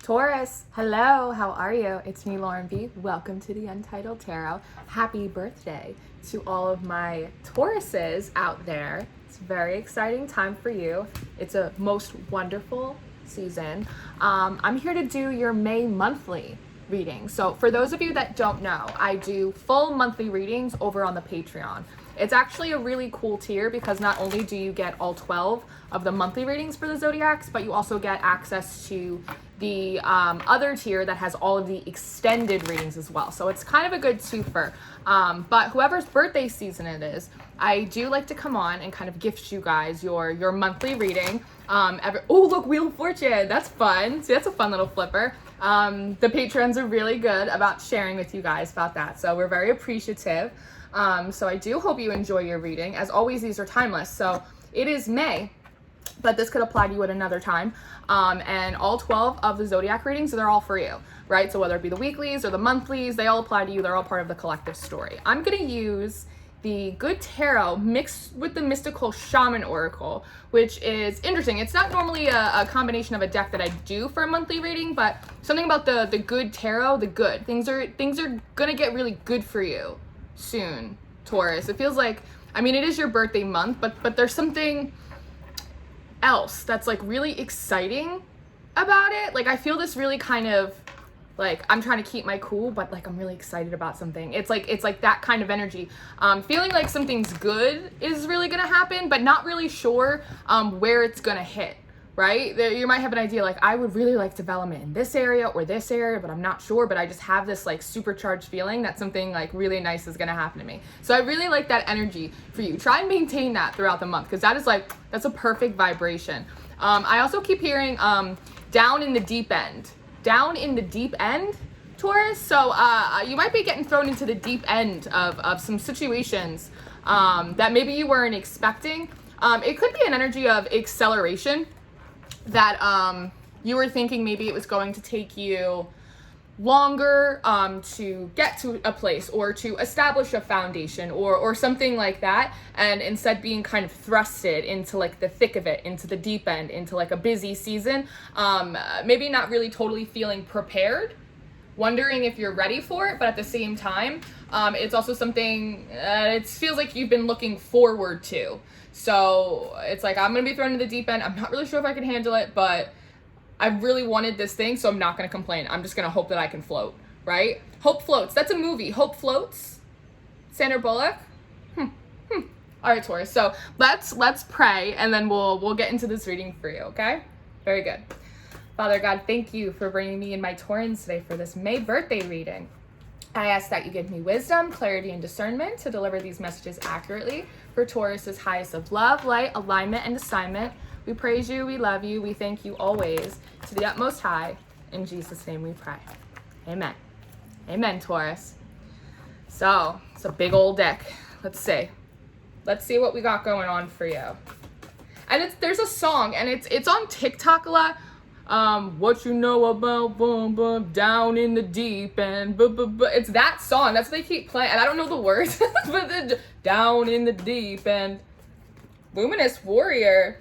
Taurus, hello, how are you? It's me, Lauren B. Welcome to the Untitled Tarot. Happy birthday to all of my Tauruses out there. It's a very exciting time for you. It's a most wonderful season. I'm here to do your May monthly reading. So for those of you that don't know, I do full monthly readings over on the Patreon. It's actually a really cool tier because not only do you get all 12 of the monthly readings for the zodiacs, but you also get access to the other tier that has all of the extended readings as well. So it's kind of a good twofer. But whoever's birthday season it is, I do like to come on and kind of gift you guys your monthly reading. Oh, look, Wheel of Fortune. That's fun. See, that's a fun little flipper. The patrons are really good about sharing with you guys about that. So we're very appreciative. So I do hope you enjoy your reading. As always, these are timeless. So it is May, but this could apply to you at another time. And all 12 of the zodiac readings, they're all for you, right? So whether it be the weeklies or the monthlies, they all apply to you. They're all part of the collective story. I'm going to use the Good Tarot mixed with the mystical Shaman Oracle, which is interesting. It's not normally a combination of a deck that I do for a monthly reading, but something about the Good Tarot, the good. Things are going to get really good for you soon, Taurus. It feels like, I mean, it is your birthday month, but there's something else that's like really exciting about it. Like I feel this really kind of like I'm trying to keep my cool, but like I'm really excited about something. It's like that kind of energy. Feeling like something's good is really gonna happen, but not really sure where it's gonna hit. Right? You might have an idea like I would really like development in this area or this area, but I'm not sure, but I just have this like supercharged feeling that something like really nice is going to happen to me. So I really like that energy for you. Try and maintain that throughout the month because that's a perfect vibration. I also keep hearing down in the deep end, Taurus. So you might be getting thrown into the deep end of some situations that maybe you weren't expecting. It could be an energy of acceleration, that you were thinking maybe it was going to take you longer to get to a place or to establish a foundation or something like that, and instead being kind of thrusted into like the thick of it, into the deep end, into like a busy season, maybe not really totally feeling prepared, wondering if you're ready for it, but at the same time it's also something it feels like you've been looking forward to. So it's like, I'm going to be thrown into the deep end. I'm not really sure if I can handle it, but I really wanted this thing, so I'm not going to complain. I'm just going to hope that I can float, right? Hope Floats. That's a movie. Hope Floats. Sandra Bullock. All right, Taurus. So let's pray, and then we'll get into this reading for you, okay? Very good. Father God, thank you for bringing me and my Taurans today for this May birthday reading. I ask that you give me wisdom, clarity, and discernment to deliver these messages accurately for Taurus's highest of love, light, alignment, and assignment. We praise you, we love you, we thank you always to the utmost high. In Jesus' name we pray. Amen. Amen, Taurus. So, it's a big old deck. Let's see what we got going on for you. And there's a song, and it's on TikTok a lot. What you know about boom boom down in the deep end, it's that song. That's what they keep playing, and I don't know the words, but down in the deep end. Luminous Warrior.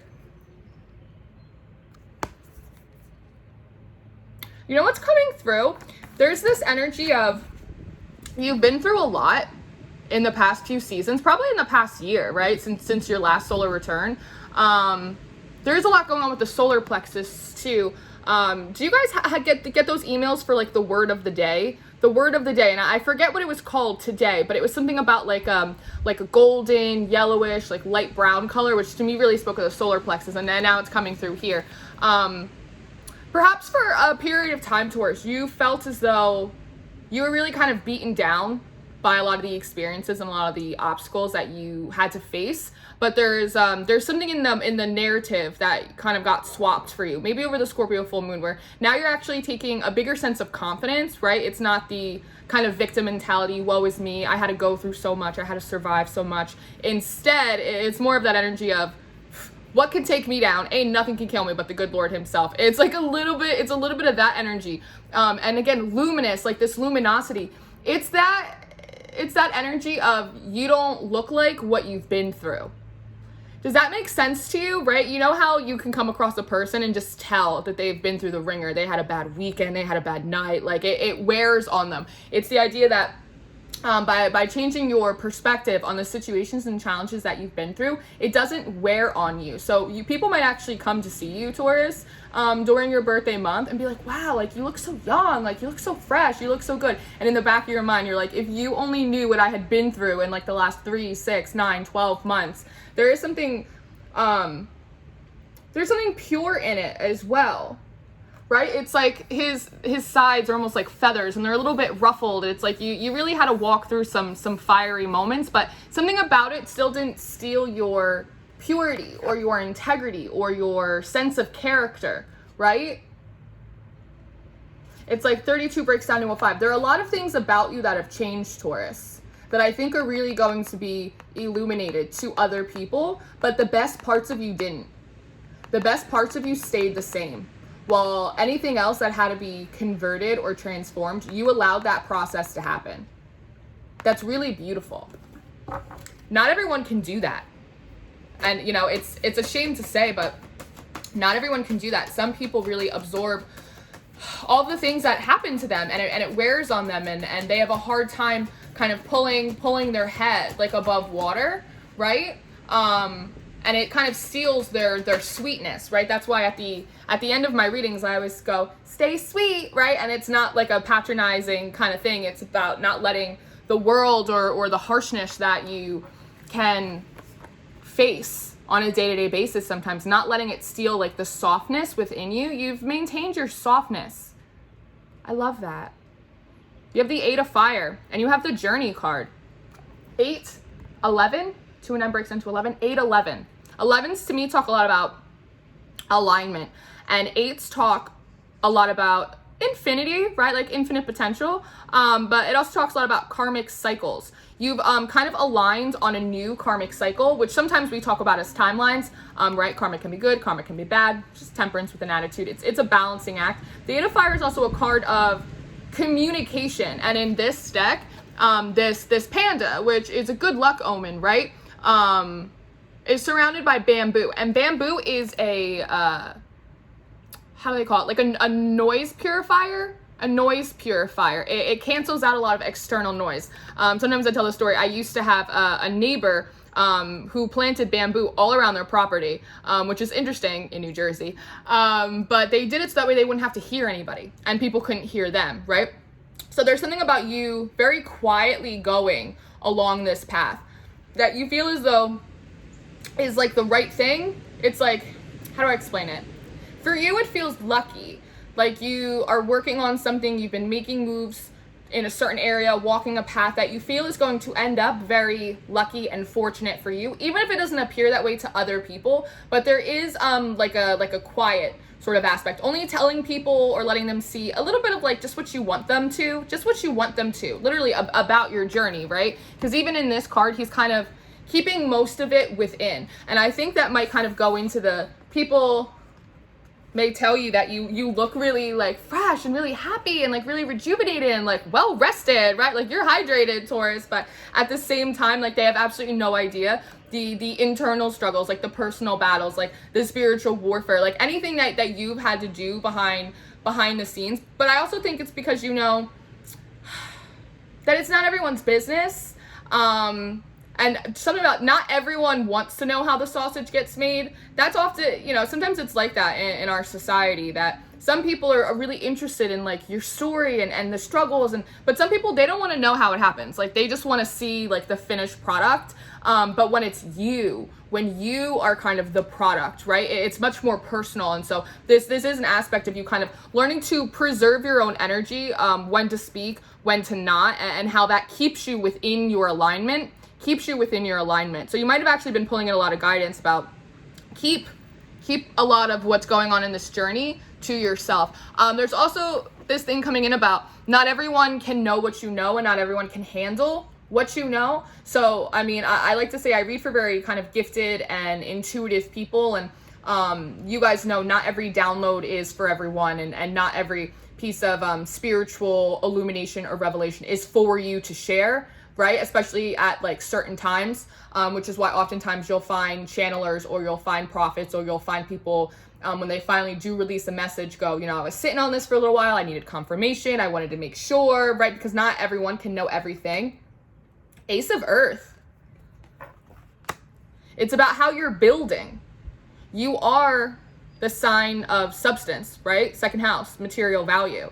You know what's coming through? There's this energy of you've been through a lot in the past few seasons, probably in the past year, right? Since your last solar return. There's a lot going on with the solar plexus too. Do you guys get those emails for like the word of the day? The word of the day, and I forget what it was called today, but it was something about like a golden, yellowish, like light brown color, which to me really spoke of the solar plexus, and then now it's coming through here. Perhaps for a period of time, Taurus, you felt as though you were really kind of beaten down by a lot of the experiences and a lot of the obstacles that you had to face. But there's something in the narrative that kind of got swapped for you, maybe over the Scorpio full moon, where now you're actually taking a bigger sense of confidence, right? It's not the kind of victim mentality, woe is me, I had to go through so much, I had to survive so much. Instead, it's more of that energy of, what can take me down? Ain't nothing can kill me but the good Lord himself. It's like a little bit of that energy. And again, luminous, like this luminosity. It's that energy of you don't look like what you've been through. Does that make sense to you, right? You know how you can come across a person and just tell that they've been through the ringer. They had a bad weekend, they had a bad night, like it wears on them. It's the idea that by changing your perspective on the situations and challenges that you've been through, it doesn't wear on you. So people might actually come to see you, Taurus, during your birthday month and be like, wow, like you look so young, like you look so fresh, you look so good. And in the back of your mind, you're like, if you only knew what I had been through in like the last 3, 6, 9, 12 months, there is something, there's something pure in it as well. Right? It's like his sides are almost like feathers and they're a little bit ruffled. It's like you really had to walk through some fiery moments, but something about it still didn't steal your purity or your integrity or your sense of character, right? It's like 32 breaks down to a 5. There are a lot of things about you that have changed, Taurus, that I think are really going to be illuminated to other people, but the best parts of you didn't. The best parts of you stayed the same. While anything else that had to be converted or transformed, you allowed that process to happen. That's really beautiful. Not everyone can do that. And, you know, it's a shame to say, but not everyone can do that. Some people really absorb all the things that happen to them and it wears on them and they have a hard time kind of pulling their head like above water, right? And it kind of steals their sweetness, right? That's why at the end of my readings, I always go, stay sweet, right? And it's not like a patronizing kind of thing. It's about not letting the world or the harshness that you can face on a day-to-day basis sometimes, not letting it steal like the softness within you. You've maintained your softness. I love that. You have the 8 of Fire and you have the Journey card. 8, 11, 2 and 9 breaks into 11, 8, 11. 11s to me talk a lot about alignment and 8s talk a lot about infinity, right? Like infinite potential. But it also talks a lot about karmic cycles. You've kind of aligned on a new karmic cycle, which sometimes we talk about as timelines, right? Karma can be good, karma can be bad, just temperance with an attitude. It's a balancing act. The 8 of Fire is also a card of communication. And in this deck, this panda, which is a good luck omen, right? Is surrounded by bamboo, and bamboo is a how do they call it, like a noise purifier. It cancels out a lot of external noise. Sometimes I tell the story. I used to have a neighbor who planted bamboo all around their property, which is interesting in New Jersey, but they did it so that way they wouldn't have to hear anybody and people couldn't hear them, right? So there's something about you very quietly going along this path that you feel as though is like the right thing. It's like, how do I explain it? For you, it feels lucky. Like you are working on something, you've been making moves in a certain area, walking a path that you feel is going to end up very lucky and fortunate for you, even if it doesn't appear that way to other people. But there is like a quiet sort of aspect, only telling people or letting them see a little bit of like just what you want them to, literally about your journey, right? Because even in this card, he's kind of keeping most of it within. And I think that might kind of go into the people may tell you that you look really like fresh and really happy and like really rejuvenated and like well rested, right? Like you're hydrated, Taurus, but at the same time, like they have absolutely no idea the internal struggles, like the personal battles, like the spiritual warfare, like anything that you've had to do behind the scenes. But I also think it's because you know that it's not everyone's business. And something about not everyone wants to know how the sausage gets made. That's often, you know, sometimes it's like that in our society, that some people are really interested in like your story and the struggles, but some people, they don't want to know how it happens. Like they just want to see like the finished product. But when it's you, when you are kind of the product, right? It's much more personal. And so this is an aspect of you kind of learning to preserve your own energy, when to speak, when to not, and how that keeps you within your alignment. So you might have actually been pulling in a lot of guidance about keep a lot of what's going on in this journey to yourself. There's also this thing coming in about not everyone can know what you know and not everyone can handle what you know. So, I mean, I like to say I read for very kind of gifted and intuitive people, and you guys know not every download is for everyone, and not every piece of spiritual illumination or revelation is for you to share. right? Especially at like certain times, which is why oftentimes you'll find channelers or you'll find prophets or you'll find people when they finally do release a message go, you know, I was sitting on this for a little while. I needed confirmation. I wanted to make sure, right? Because not everyone can know everything. Ace of Earth. It's about how you're building. You are the sign of substance, right? Second house, material value.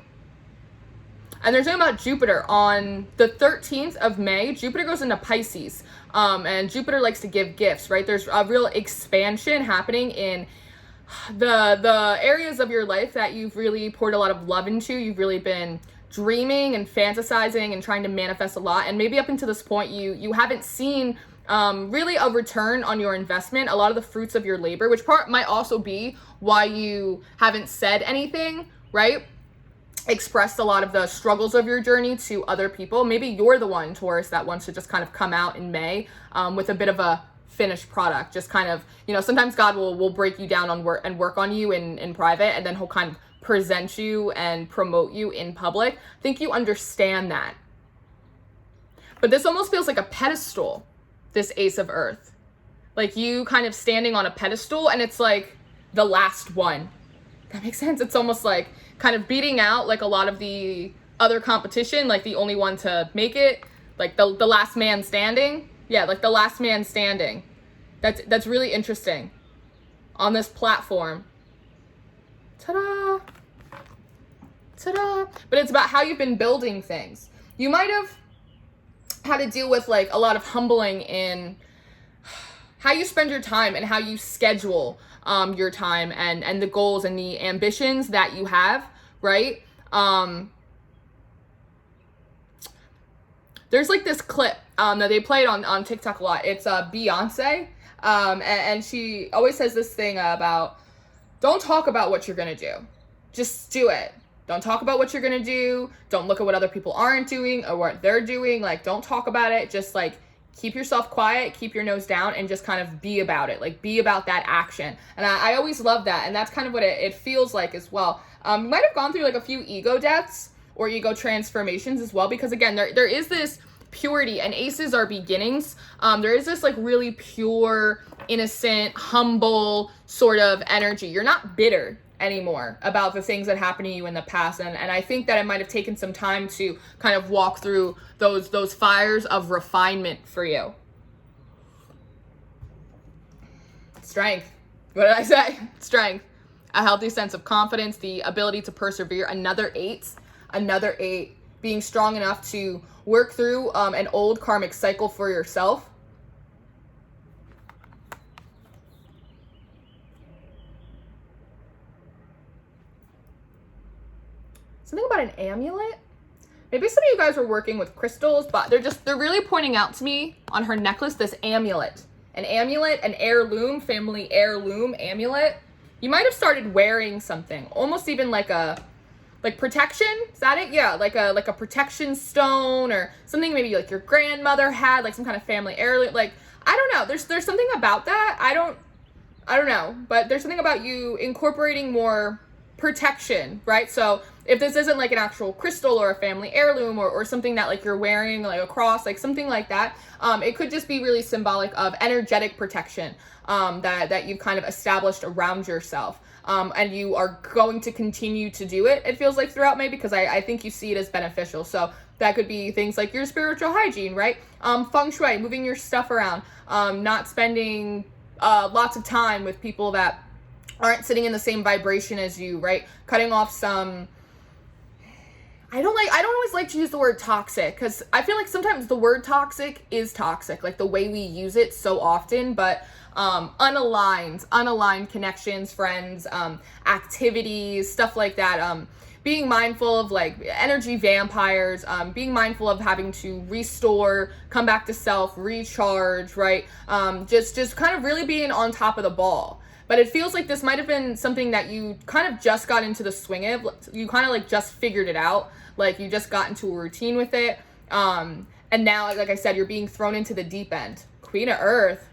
And there's something about Jupiter. On the 13th of May, Jupiter goes into Pisces. And Jupiter likes to give gifts, right? There's a real expansion happening in the areas of your life that you've really poured a lot of love into. You've really been dreaming and fantasizing and trying to manifest a lot. And maybe up until this point, you haven't seen really a return on your investment, a lot of the fruits of your labor, which part might also be why you haven't said anything, right? Expressed a lot of the struggles of your journey to other people. Maybe you're the one, Taurus, that wants to just kind of come out in May with a bit of a finished product. Just kind of, you know, sometimes God will break you down on work on you in private, and then he'll kind of present you and promote you in public. I think you understand that. But this almost feels like a pedestal, this Ace of Earth. Like you kind of standing on a pedestal and it's like the last one. That makes sense? It's almost like kind of beating out like a lot of the other competition, like the only one to make it, like the last man standing. Yeah, like the last man standing. That's really interesting on this platform. Ta-da! Ta-da! But it's about how you've been building things. You might have had to deal with like a lot of humbling in how you spend your time and how you schedule your time and the goals and the ambitions that you have, right? There's like this clip that they played on TikTok a lot. It's Beyonce, and she always says this thing about, don't talk about what you're gonna do, just do it. Don't talk about what you're gonna do. Don't look at what other people aren't doing or what they're doing. Like, don't talk about it. Just like keep yourself quiet, keep your nose down, and just kind of be about it. Like, be about that action. And I always love that. And that's kind of what it feels like as well. You might have gone through like a few ego deaths or ego transformations as well, because again, there is this purity, and aces are beginnings. There is this like really pure, innocent, humble sort of energy. You're not bitter anymore about the things that happened to you in the past, and I think that it might have taken some time to kind of walk through those fires of refinement for you. Strength. What did I say? Strength. A healthy sense of confidence, the ability to persevere. Another eight, being strong enough to work through an old karmic cycle for yourself. Something about an amulet. Maybe some of you guys were working with crystals, but they're really pointing out to me on her necklace this amulet. An amulet, an heirloom, family heirloom amulet. You might have started wearing something, almost even like protection. Is that it? Yeah, like a protection stone or something maybe like your grandmother had, like some kind of family heirloom. Like, I don't know. There's something about that. I don't know, but there's something about you incorporating more protection, right? So if this isn't like an actual crystal or a family heirloom or something that like you're wearing like a cross, like something like that, it could just be really symbolic of energetic protection that you've kind of established around yourself. And you are going to continue to do it, it feels like, throughout May, because I think you see it as beneficial. So that could be things like your spiritual hygiene, right? Feng shui, moving your stuff around, not spending lots of time with people that aren't sitting in the same vibration as you, right? Cutting off some, I don't always like to use the word toxic, because I feel like sometimes the word toxic is toxic, like the way we use it so often, but unaligned connections, friends, activities, stuff like that. Being mindful of like energy vampires, being mindful of having to restore, come back to self, recharge, right? Just kind of really being on top of the ball. But it feels like this might have been something that you kind of just got into the swing of. You kind of like just figured it out. Like you just got into a routine with it. And now, like I said, you're being thrown into the deep end. Queen of Earth.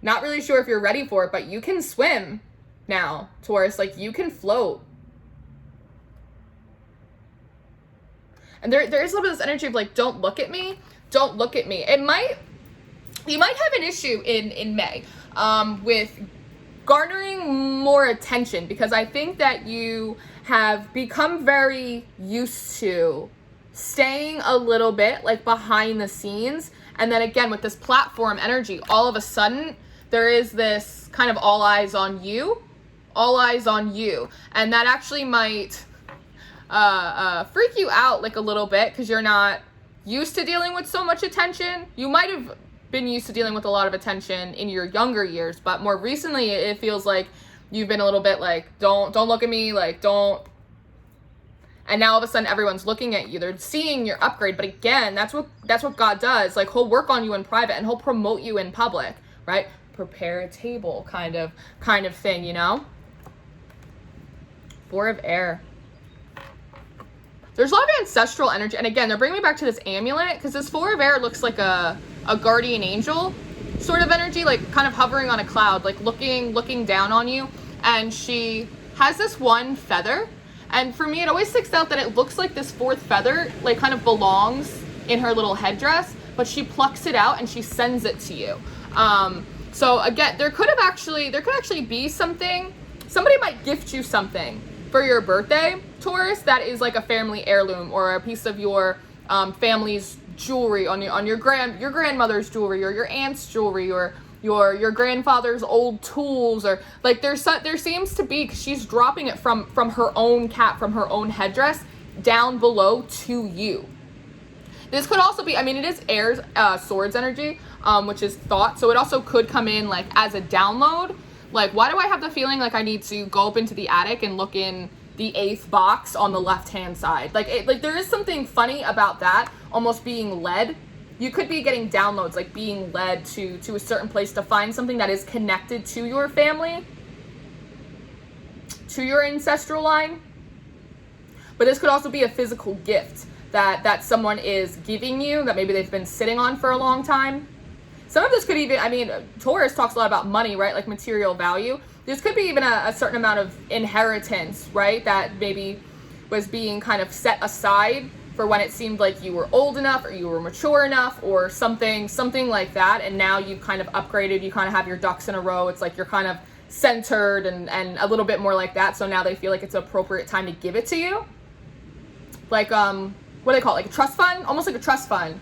Not really sure if you're ready for it, but you can swim now, Taurus. Like, you can float. And there is a little bit of this energy of like, don't look at me. don't look at me. You might have an issue in May with garnering more attention, because I think that you have become very used to staying a little bit like behind the scenes. And then again, with this platform energy, all of a sudden there is this kind of all eyes on you. And that actually might freak you out like a little bit, because you're not used to dealing with so much attention. You might have been used to dealing with a lot of attention in your younger years, but more recently it feels like you've been a little bit like, don't look at me, like, don't. And now all of a sudden everyone's looking at you. They're seeing your upgrade. But again, that's what God does. Like, he'll work on you in private and he'll promote you in public, right? Prepare a table kind of thing, you know? Four of Air. There's a lot of ancestral energy. And again, they're bringing me back to this amulet, because this Four of Air looks like a guardian angel sort of energy, like kind of hovering on a cloud, like looking down on you. And she has this one feather. And for me, it always sticks out that it looks like this fourth feather, like, kind of belongs in her little headdress, but she plucks it out and she sends it to you. So again, there could actually be something, somebody might gift you something for your birthday, Taurus, that is like a family heirloom or a piece of your family's jewelry, on your grandmother's jewelry, or your aunt's jewelry, or your grandfather's old tools, or like there seems to be, 'cause she's dropping it from her own cap, from her own headdress down below to you. This could also be, I mean, it is Air's swords energy, which is thought, so it also could come in like as a download. Like, why do I have the feeling like I need to go up into the attic and look in the 8th box on the left hand side? Like there is something funny about that, almost being led. You could be getting downloads, like being led to a certain place to find something that is connected to your family, to your ancestral line. But this could also be a physical gift that someone is giving you, that maybe they've been sitting on for a long time. Some of this could even, I mean, Taurus talks a lot about money, right? Like material value. This could be even a certain amount of inheritance, right? That maybe was being kind of set aside for when it seemed like you were old enough, or you were mature enough, or something like that. And now you've kind of upgraded, you kind of have your ducks in a row. It's like you're kind of centered and a little bit more like that. So now they feel like it's an appropriate time to give it to you. Like, what do they call it? Like a trust fund? Almost like a trust fund.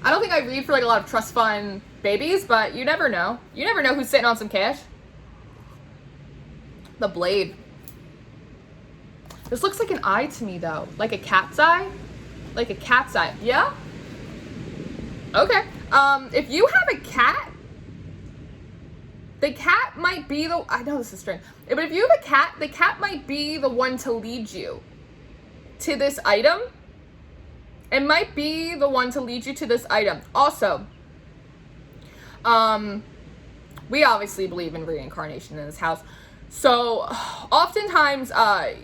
I don't think I read for like a lot of trust fund babies, but you never know. You never know who's sitting on some cash. The Blade. This looks like an eye to me though. Like a cat's eye. Like a cat's eye. Yeah? Okay. If you have a cat, the cat might be the, I know this is strange, but if you have a cat, the cat might be the one to lead you to this item. It might be the one to lead you to this item. Also, we obviously believe in reincarnation in this house. So oftentimes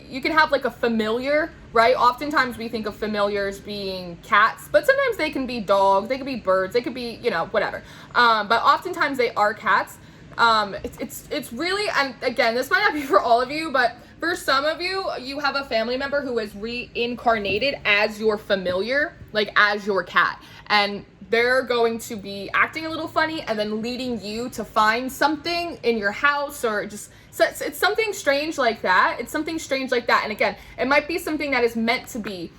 you can have like a familiar, right? Oftentimes we think of familiars being cats, but sometimes they can be dogs, they could be birds, they could be, you know, whatever. But oftentimes they are cats. It's really, and again, this might not be for all of you, but for some of you, you have a family member who is reincarnated as your familiar, like as your cat. And they're going to be acting a little funny and then leading you to find something in your house, or just, so it's something strange like that. It's something strange like that. And again, it might be something that is meant to be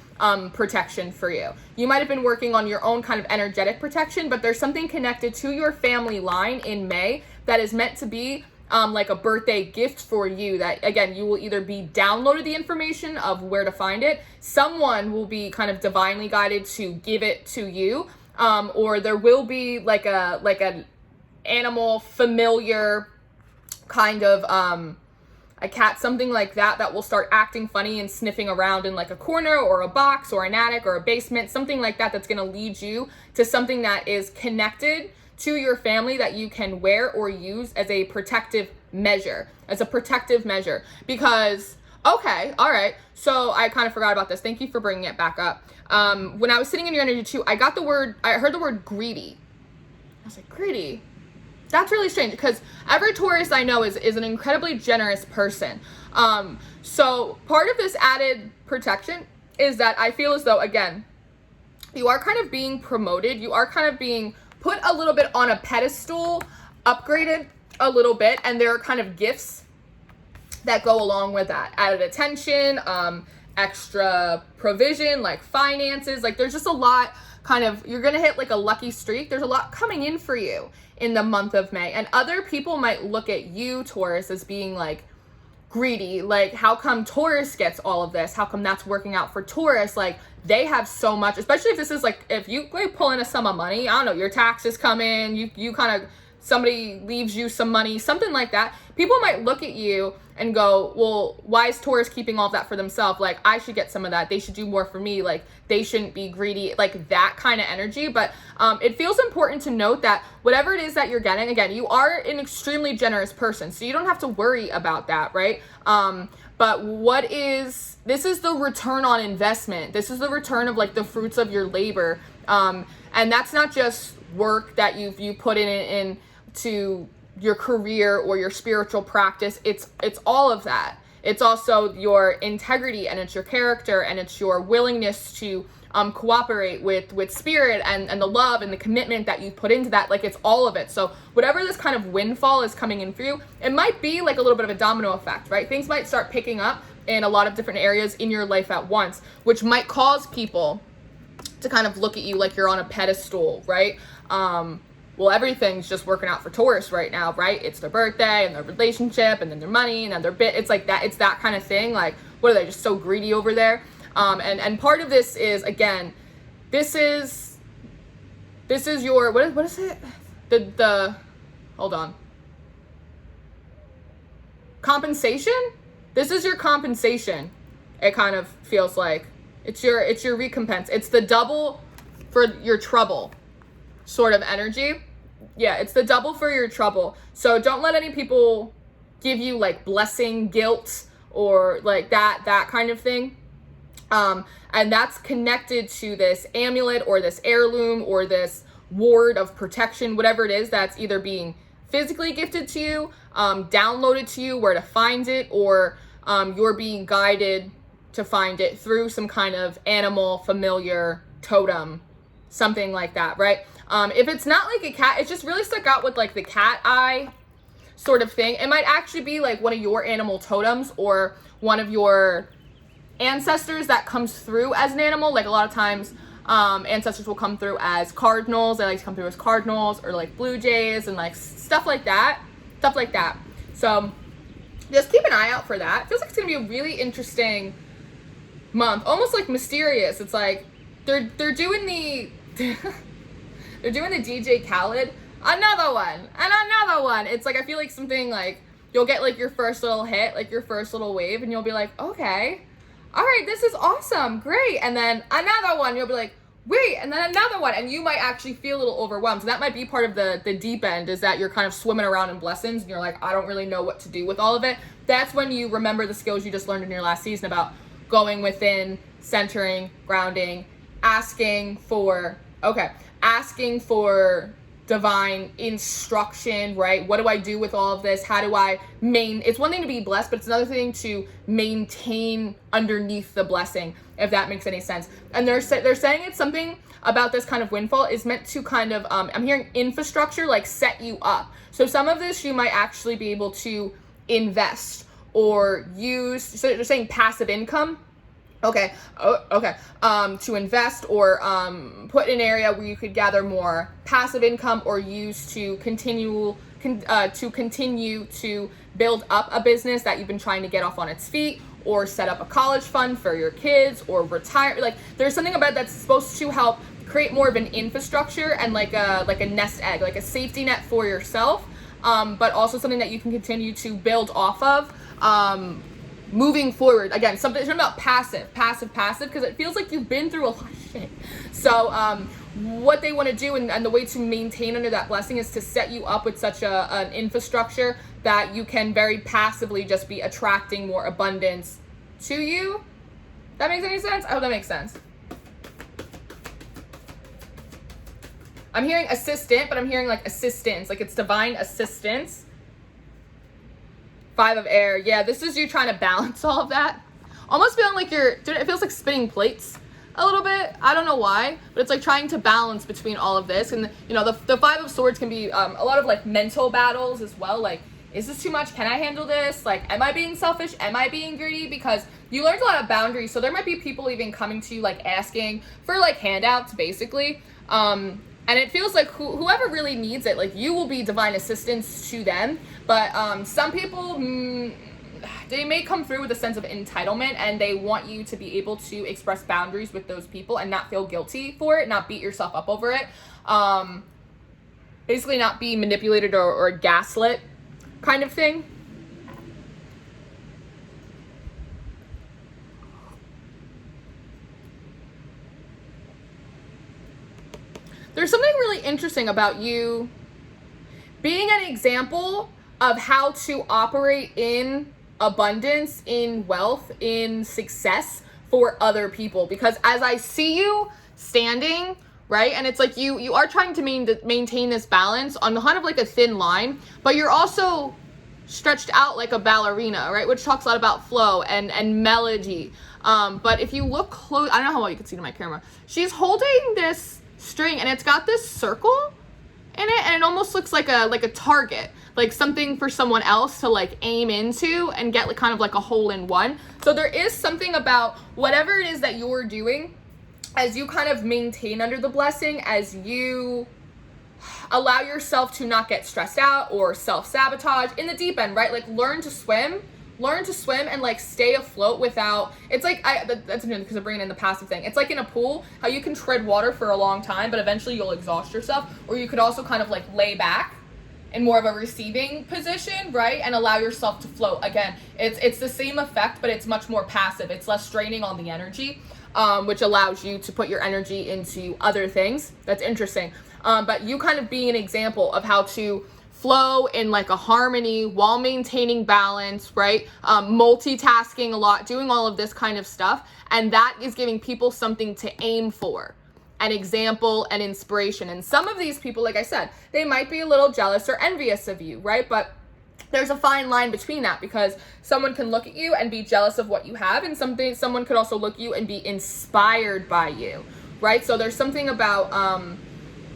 protection for you. You might have been working on your own kind of energetic protection, but there's something connected to your family line in May that is meant to be like a birthday gift for you, that again, you will either be downloaded the information of where to find it, someone will be kind of divinely guided to give it to you, or there will be like an animal familiar kind of a cat, something like that will start acting funny and sniffing around in like a corner or a box or an attic or a basement, something like that, that's going to lead you to something that is connected to your family that you can wear or use as a protective measure, because, okay, all right, so I kind of forgot about this. Thank you for bringing it back up. When I was sitting in your energy too, I heard the word greedy. I was like, greedy? That's really strange, because every Taurus I know is an incredibly generous person. So part of this added protection is that I feel as though, again, you are kind of being promoted. You are kind of being put a little bit on a pedestal, upgraded a little bit, and there are kind of gifts that go along with that. Added attention, extra provision, like finances. Like there's just a lot kind of, you're going to hit like a lucky streak. There's a lot coming in for you in the month of May. And other people might look at you, Taurus, as being like greedy. Like, how come Taurus gets all of this? How come that's working out for Taurus? Like, they have so much, especially if this is like, if you like pull in a sum of money, I don't know, your taxes come in, you kind of, somebody leaves you some money, something like that. People might look at you and go, well, why is Taurus keeping all of that for themselves? Like, I should get some of that. They should do more for me. Like, they shouldn't be greedy, like that kind of energy. But it feels important to note that whatever it is that you're getting, again, you are an extremely generous person, so you don't have to worry about that, right? But this is the return on investment. This is the return of like the fruits of your labor. And that's not just work that you put into your career or your spiritual practice. It's all of that. It's also your integrity, and it's your character, and it's your willingness to cooperate with spirit and the love and the commitment that you put into that. Like, it's all of it. So whatever this kind of windfall is coming in for you, it might be like a little bit of a domino effect, right? Things might start picking up in a lot of different areas in your life at once, which might cause people to kind of look at you like you're on a pedestal, right? Well, everything's just working out for Taurus right now, right? It's their birthday and their relationship and then their money and then their bit. It's like that. It's that kind of thing. Like, what are they, just so greedy over there? And part of this is, again, this is your, what is it? Hold on. Compensation? This is your compensation. It kind of feels like it's your recompense. It's the double for your trouble sort of energy. Yeah, it's the double for your trouble. So don't let any people give you like blessing guilt or like that kind of thing. And that's connected to this amulet or this heirloom or this ward of protection, whatever it is that's either being physically gifted to you, downloaded to you where to find it, or you're being guided to find it through some kind of animal, familiar, totem, something like that, right? If it's not like a cat, it's just really stuck out with like the cat eye sort of thing. It might actually be like one of your animal totems or one of your ancestors that comes through as an animal. Like a lot of times ancestors will come through as cardinals. They like to come through as cardinals or like blue jays and like stuff like that. So just keep an eye out for that. Feels like it's gonna be a really interesting month, almost like mysterious. It's like they're doing the they're doing the DJ Khaled, another one. It's like, I feel like something like you'll get like your first little hit, like your first little wave, and you'll be like, okay, all right, this is awesome, great. And then another one, you'll be like, wait, and then another one, and you might actually feel a little overwhelmed. So that might be part of the deep end, is that you're kind of swimming around in blessings and you're like, I don't really know what to do with all of it. That's when you remember the skills you just learned in your last season about going within, centering, grounding, asking for divine instruction, right? What do I do with all of this? How do I it's one thing to be blessed, but it's another thing to maintain underneath the blessing, if that makes any sense. And they're saying it's something about this kind of windfall is meant to kind of, I'm hearing infrastructure, like set you up. So some of this you might actually be able to invest or use, so they're saying passive income. Okay. To invest or put in an area where you could gather more passive income, or use to continue to build up a business that you've been trying to get off on its feet, or set up a college fund for your kids, or retire. Like, there's something about that's supposed to help create more of an infrastructure and like a nest egg, like a safety net for yourself, but also something that you can continue to build off of. Moving forward, again, something about passive, because it feels like you've been through a lot of shit. So what they want to do and the way to maintain under that blessing is to set you up with such an infrastructure that you can very passively just be attracting more abundance to you. That makes any sense? I hope that makes sense. I'm hearing assistant, but I'm hearing like assistance, like it's divine assistance. 5 of air. Yeah, this is you trying to balance all of that. Almost feeling like it feels like spinning plates a little bit. I don't know why, but it's like trying to balance between all of this. And you know, the Five of Swords can be a lot of like mental battles as well. Like, is this too much? Can I handle this? Like, am I being selfish? Am I being greedy? Because you learned a lot of boundaries. So there might be people even coming to you, like asking for like handouts, basically. And it feels like whoever really needs it, like you will be divine assistance to them. But some people, they may come through with a sense of entitlement, and they want you to be able to express boundaries with those people and not feel guilty for it, not beat yourself up over it. Basically not be manipulated or gaslit kind of thing. There's something really interesting about you being an example of how to operate in abundance, in wealth, in success for other people. Because as I see you standing, right, and it's like you are trying to maintain this balance on kind of like a thin line, but you're also stretched out like a ballerina, right, which talks a lot about flow and melody. But if you look close, I don't know how well you can see to my camera, she's holding this string and it's got this circle in it, and it almost looks like a target, like something for someone else to like aim into and get like kind of like a hole in one. So there is something about whatever it is that you're doing as you kind of maintain under the blessing, as you allow yourself to not get stressed out or self-sabotage in the deep end, right? Like learn to swim and like stay afloat without, it's like, that's because I'm bringing in the passive thing. It's like in a pool, how you can tread water for a long time, but eventually you'll exhaust yourself. Or you could also kind of like lay back in more of a receiving position, right? And allow yourself to float. Again, it's the same effect, but it's much more passive. It's less draining on the energy, which allows you to put your energy into other things. That's interesting. But you kind of being an example of how to flow in like a harmony while maintaining balance, right? Multitasking a lot, doing all of this kind of stuff. And that is giving people something to aim for, an example and inspiration. And some of these people, like I said, they might be a little jealous or envious of you, right? But there's a fine line between that, because someone can look at you and be jealous of what you have, and someone could also look at you and be inspired by you, right? So there's something about,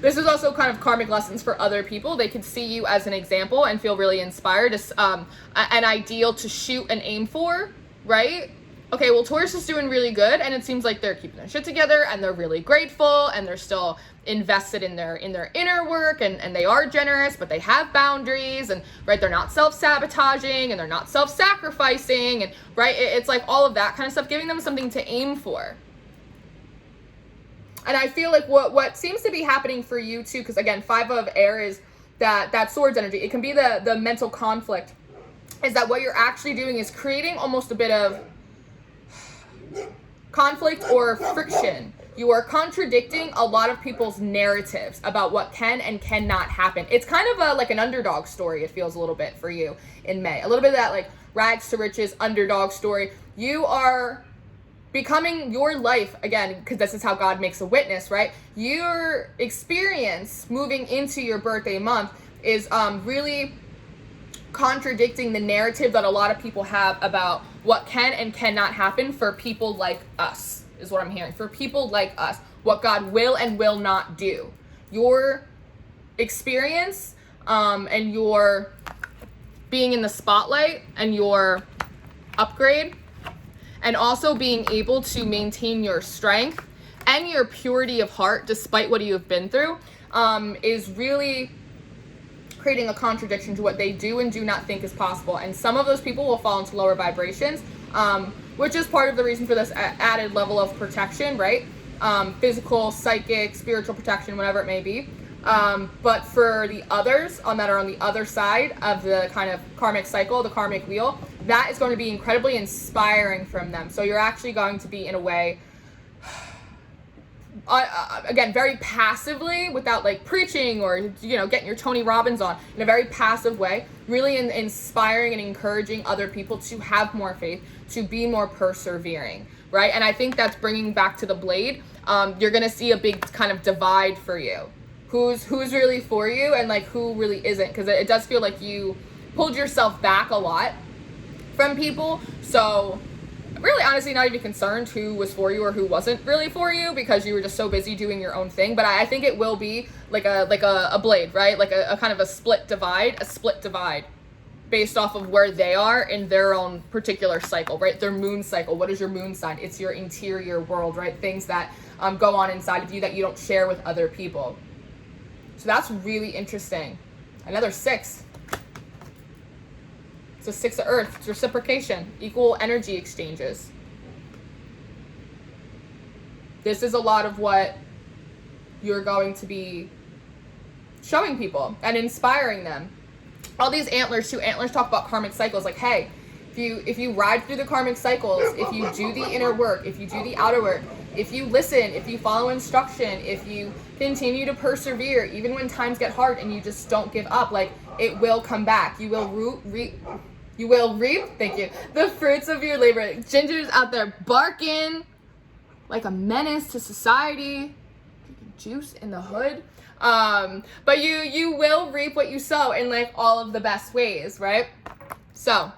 this is also kind of karmic lessons for other people. They could see you as an example and feel really inspired, as an ideal to shoot and aim for, right? Okay, well, Taurus is doing really good, and it seems like they're keeping their shit together, and they're really grateful, and they're still invested in their inner work, and they are generous, but they have boundaries, and right, they're not self-sabotaging, and they're not self-sacrificing, and right, it's like all of that kind of stuff, giving them something to aim for. And I feel like what seems to be happening for you too, because again, 5 of air is that swords energy. It can be the mental conflict, is that what you're actually doing is creating almost a bit of conflict or friction. You are contradicting a lot of people's narratives about what can and cannot happen. It's kind of like an underdog story, it feels a little bit for you in May. A little bit of that like rags to riches underdog story. You are becoming your life, again, because this is how God makes a witness, right? Your experience moving into your birthday month is really contradicting the narrative that a lot of people have about what can and cannot happen for people like us, is what I'm hearing. For people like us, what God will and will not do. Your experience and your being in the spotlight and your upgrade, and also being able to maintain your strength and your purity of heart despite what you have been through, is really creating a contradiction to what they do and do not think is possible. And some of those people will fall into lower vibrations, which is part of the reason for this added level of protection, right? Physical, psychic, spiritual protection, whatever it may be. But for the others that are on the other side of the kind of karmic cycle, the karmic wheel, that is going to be incredibly inspiring from them. So you're actually going to be, in a way, again, very passively, without like preaching or, you know, getting your Tony Robbins on, in a very passive way, really inspiring and encouraging other people to have more faith, to be more persevering, right? And I think that's bringing back to the blade. You're going to see a big kind of divide for you. Who's really for you and like who really isn't, because it does feel like you pulled yourself back a lot from people. So really honestly not even concerned who was for you or who wasn't really for you, because you were just so busy doing your own thing. But I think it will be like a blade, right? Like a kind of a split divide based off of where they are in their own particular cycle, right? Their moon cycle. What is your moon sign? It's your interior world, right? Things that go on inside of you that you don't share with other people. So that's really interesting. Another 6. It's a 6 of earth. It's reciprocation, equal energy exchanges. This is a lot of what you're going to be showing people and inspiring them. All these antlers too. Antlers talk about karmic cycles. Like, hey, if you ride through the karmic cycles, if you do the inner work, if you do the outer work, if you listen, if you follow instruction, if you continue to persevere, even when times get hard and you just don't give up, like, it will come back. You will reap, thank you, the fruits of your labor. Ginger's out there barking like a menace to society. Juice in the hood. But you will reap what you sow in like all of the best ways, right? So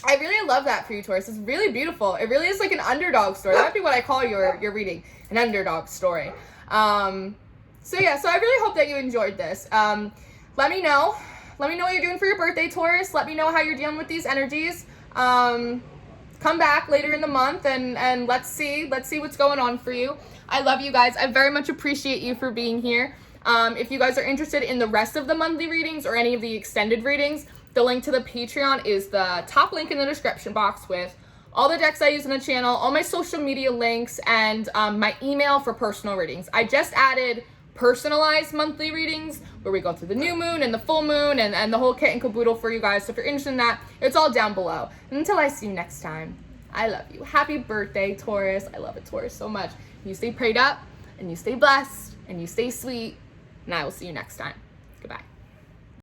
I really love that for you, Taurus. It's really beautiful. It really is like an underdog story. That'd be what I call your reading, an underdog story. So yeah, so I really hope that you enjoyed this. Let me know what you're doing for your birthday, Taurus. Let me know how you're dealing with these energies. Come back later in the month and let's see what's going on for you. I love you guys. I very much appreciate you for being here. If you guys are interested in the rest of the monthly readings or any of the extended readings, the link to the Patreon is the top link in the description box with all the decks I use in the channel, all my social media links, and my email for personal readings. I just added personalized monthly readings where we go through the new moon and the full moon and the whole kit and caboodle for you guys. So if you're interested in that, it's all down below. And until I see you next time, I love you. Happy birthday, Taurus. I love it, Taurus, so much. You stay prayed up, and you stay blessed, and you stay sweet, and I will see you next time. Goodbye.